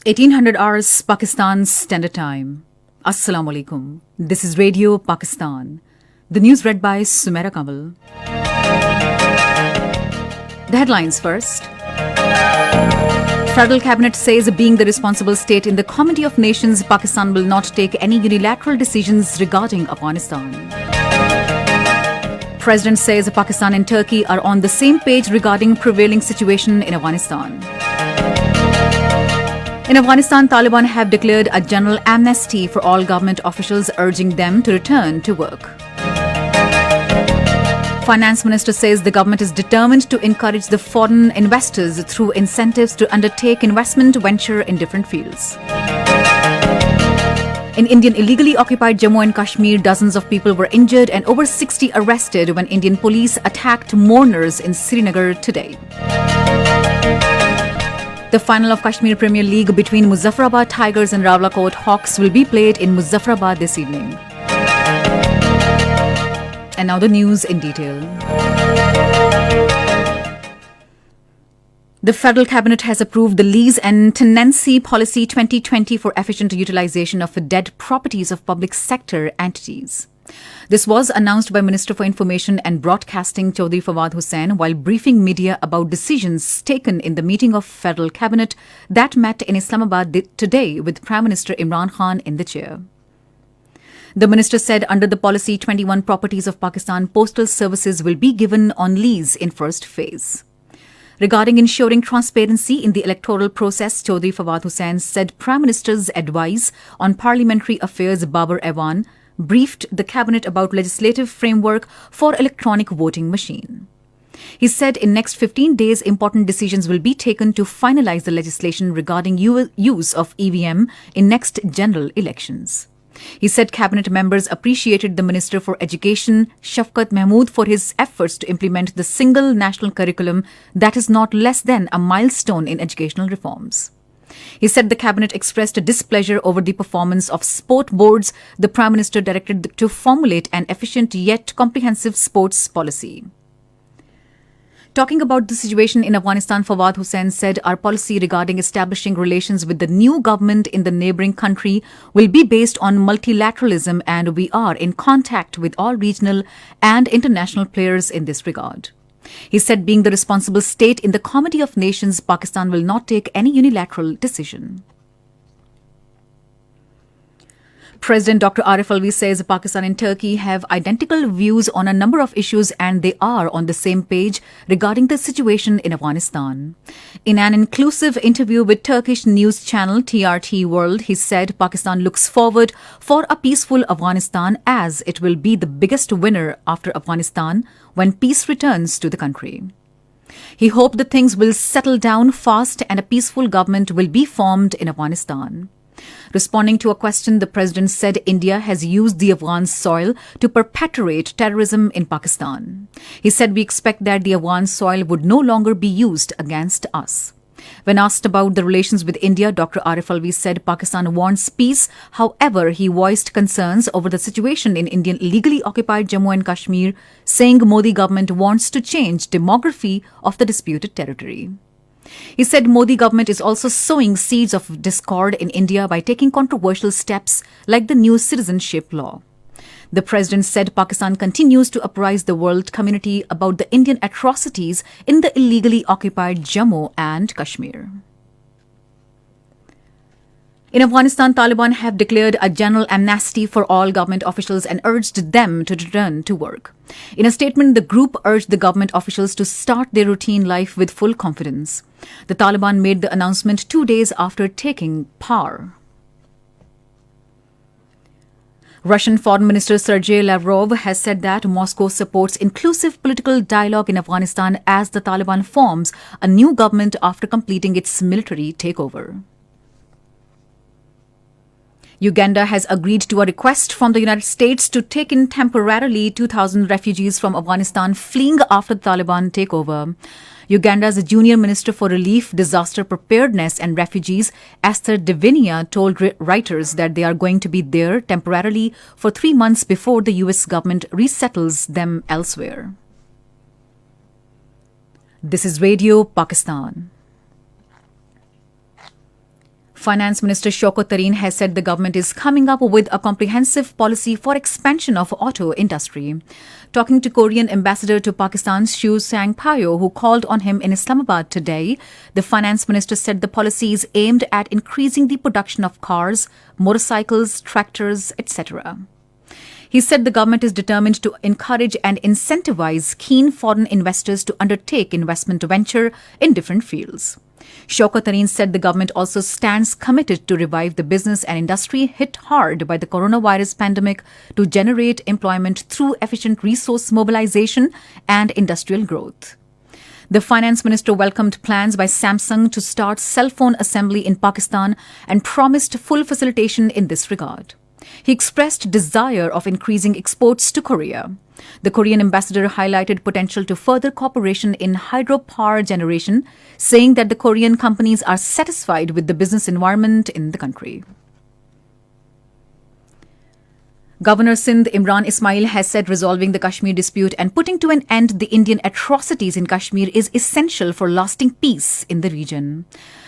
1800 hours Pakistan Standard Time. Assalamu alaikum. This is Radio Pakistan. The news read by Sumaira Kamal. The headlines first. Federal Cabinet says being the responsible state in the Committee of Nations, Pakistan will not take any unilateral decisions regarding Afghanistan. President says Pakistan and Turkey are on the same page regarding prevailing situation in Afghanistan. In Afghanistan, Taliban have declared a general amnesty for all government officials, urging them to return to work. Finance Minister says the government is determined to encourage the foreign investors through incentives to undertake investment venture in different fields. In Indian illegally occupied Jammu and Kashmir, dozens of people were injured and over 60 arrested when Indian police attacked mourners in Srinagar today. The final of Kashmir Premier League between Muzaffarabad Tigers and Rawalakot Hawks will be played in Muzaffarabad this evening. And now the news in detail. The Federal Cabinet has approved the Lease and Tenancy Policy 2020 for efficient utilization of dead properties of public sector entities. This was announced by Minister for Information and Broadcasting Chaudhry Fawad Hussain while briefing media about decisions taken in the meeting of Federal Cabinet that met in Islamabad today with Prime Minister Imran Khan in the chair. The minister said under the policy, 21 properties of Pakistan Postal Services will be given on lease in first phase. Regarding ensuring transparency in the electoral process, Chaudhry Fawad Hussain said Prime Minister's advice on Parliamentary Affairs Babar Ewan briefed the Cabinet about legislative framework for electronic voting machine. He said in next 15 days, important decisions will be taken to finalize the legislation regarding use of EVM in next general elections. He said Cabinet members appreciated the Minister for Education, Shafqat Mahmood, for his efforts to implement the single national curriculum that is not less than a milestone in educational reforms. He said the Cabinet expressed displeasure over the performance of sport boards. The Prime Minister directed to formulate an efficient yet comprehensive sports policy. Talking about the situation in Afghanistan, Fawad Hussain said our policy regarding establishing relations with the new government in the neighbouring country will be based on multilateralism, and we are in contact with all regional and international players in this regard. He said being the responsible state in the Committee of Nations, Pakistan will not take any unilateral decision. President Dr. Arif Alvi says Pakistan and Turkey have identical views on a number of issues and they are on the same page regarding the situation in Afghanistan. In an inclusive interview with Turkish news channel TRT World, he said Pakistan looks forward for a peaceful Afghanistan as it will be the biggest winner after Afghanistan when peace returns to the country. He hoped that things will settle down fast and a peaceful government will be formed in Afghanistan. Responding to a question, the President said India has used the Afghan soil to perpetrate terrorism in Pakistan. He said we expect that the Afghan soil would no longer be used against us. When asked about the relations with India, Dr. Arif Alvi said Pakistan wants peace. However, he voiced concerns over the situation in Indian illegally occupied Jammu and Kashmir, saying Modi government wants to change demography of the disputed territory. He said Modi government is also sowing seeds of discord in India by taking controversial steps like the new citizenship law. The President said Pakistan continues to apprise the world community about the Indian atrocities in the illegally occupied Jammu and Kashmir. In Afghanistan, Taliban have declared a general amnesty for all government officials and urged them to return to work. In a statement, the group urged the government officials to start their routine life with full confidence. The Taliban made the announcement 2 days after taking power. Russian Foreign Minister Sergei Lavrov has said that Moscow supports inclusive political dialogue in Afghanistan as the Taliban forms a new government after completing its military takeover. Uganda has agreed to a request from the United States to take in temporarily 2,000 refugees from Afghanistan fleeing after the Taliban takeover. Uganda's Junior Minister for Relief, Disaster Preparedness and Refugees, Esther Divinia, told writers that they are going to be there temporarily for 3 months before the US government resettles them elsewhere. This is Radio Pakistan. Finance Minister Shaukat Tareen has said the government is coming up with a comprehensive policy for expansion of auto industry. Talking to Korean ambassador to Pakistan, Shu Sang-payo, who called on him in Islamabad today, the finance minister said the policy is aimed at increasing the production of cars, motorcycles, tractors, etc. He said the government is determined to encourage and incentivize keen foreign investors to undertake investment venture in different fields. Shaukat Tareen said the government also stands committed to revive the business and industry hit hard by the coronavirus pandemic to generate employment through efficient resource mobilization and industrial growth. The finance minister welcomed plans by Samsung to start cell phone assembly in Pakistan and promised full facilitation in this regard. He expressed desire of increasing exports to Korea. The Korean ambassador highlighted potential to further cooperation in hydropower generation, saying that the Korean companies are satisfied with the business environment in the country. Governor Sindh Imran Ismail has said resolving the Kashmir dispute and putting to an end the Indian atrocities in Kashmir is essential for lasting peace in the region.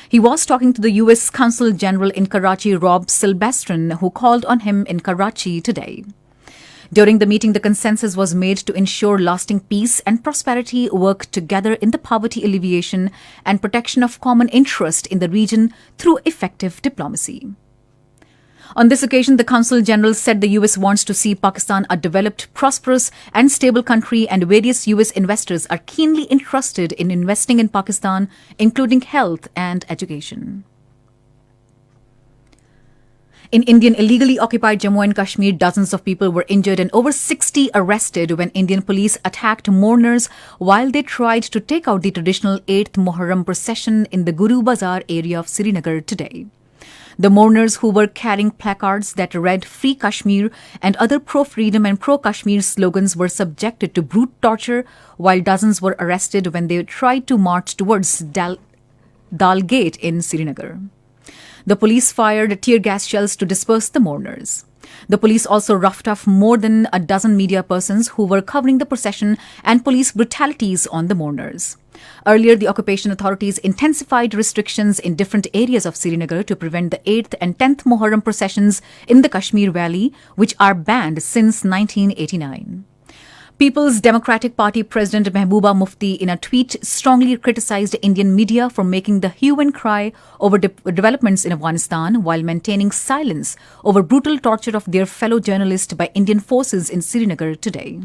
He was talking to the U.S. Consul General in Karachi, Rob Silvestron, who called on him in Karachi today. During the meeting, the consensus was made to ensure lasting peace and prosperity work together in the poverty alleviation and protection of common interest in the region through effective diplomacy. On this occasion, the Consul General said the U.S. wants to see Pakistan a developed, prosperous and stable country, and various U.S. investors are keenly interested in investing in Pakistan, including health and education. In Indian illegally occupied Jammu and Kashmir, dozens of people were injured and over 60 arrested when Indian police attacked mourners while they tried to take out the traditional 8th Muharram procession in the Guru Bazar area of Srinagar today. The mourners, who were carrying placards that read Free Kashmir and other pro-freedom and pro-Kashmir slogans, were subjected to brute torture, while dozens were arrested when they tried to march towards Dal Gate in Srinagar. The police fired tear gas shells to disperse the mourners. The police also roughed off more than a dozen media persons who were covering the procession and police brutalities on the mourners. Earlier, the occupation authorities intensified restrictions in different areas of Srinagar to prevent the 8th and 10th Muharram processions in the Kashmir Valley, which are banned since 1989. People's Democratic Party President Mehbooba Mufti, in a tweet, strongly criticized Indian media for making the hue and cry over developments in Afghanistan while maintaining silence over brutal torture of their fellow journalist by Indian forces in Srinagar today.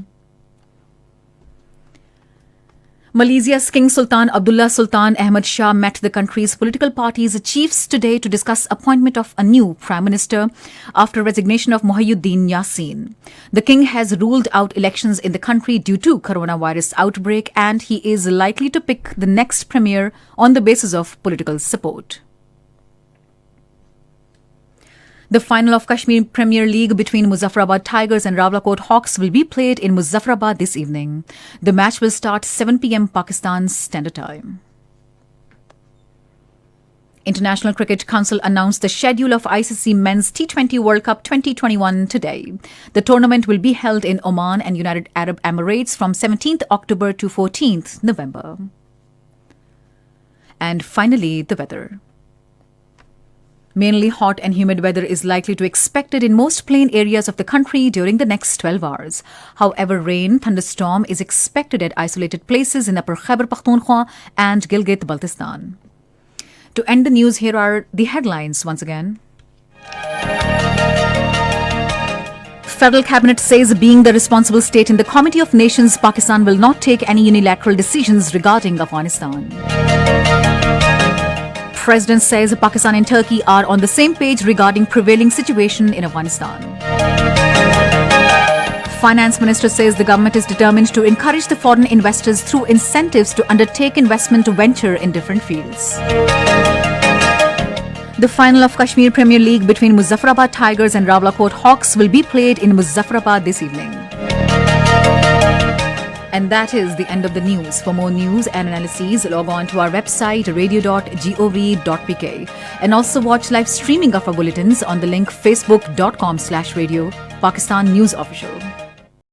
Malaysia's King Sultan Abdullah Sultan Ahmad Shah met the country's political parties' chiefs today to discuss appointment of a new prime minister after resignation of Muhyiddin Yassin. The king has ruled out elections in the country due to coronavirus outbreak, and he is likely to pick the next premier on the basis of political support. The final of Kashmir Premier League between Muzaffarabad Tigers and Rawalakot Hawks will be played in Muzaffarabad this evening. The match will start 7 p.m. Pakistan Standard Time. International Cricket Council announced the schedule of ICC Men's T20 World Cup 2021 today. The tournament will be held in Oman and United Arab Emirates from 17th October to 14th November. And finally, the weather. Mainly hot and humid weather is likely to be expected in most plain areas of the country during the next 12 hours. However, rain, thunderstorm is expected at isolated places in Upper Khyber Pakhtunkhwa and Gilgit-Baltistan. To end the news, here are the headlines once again. Federal Cabinet says, being the responsible state in the Committee of Nations, Pakistan will not take any unilateral decisions regarding Afghanistan. President says Pakistan and Turkey are on the same page regarding prevailing situation in Afghanistan. Finance Minister says the government is determined to encourage the foreign investors through incentives to undertake investment venture in different fields. The final of Kashmir Premier League between Muzaffarabad Tigers and Rawalakot Hawks will be played in Muzaffarabad this evening. And that is the end of the news. For more news and analyses, log on to our website radio.gov.pk and also watch live streaming of our bulletins on the link facebook.com/radio Pakistan News Official.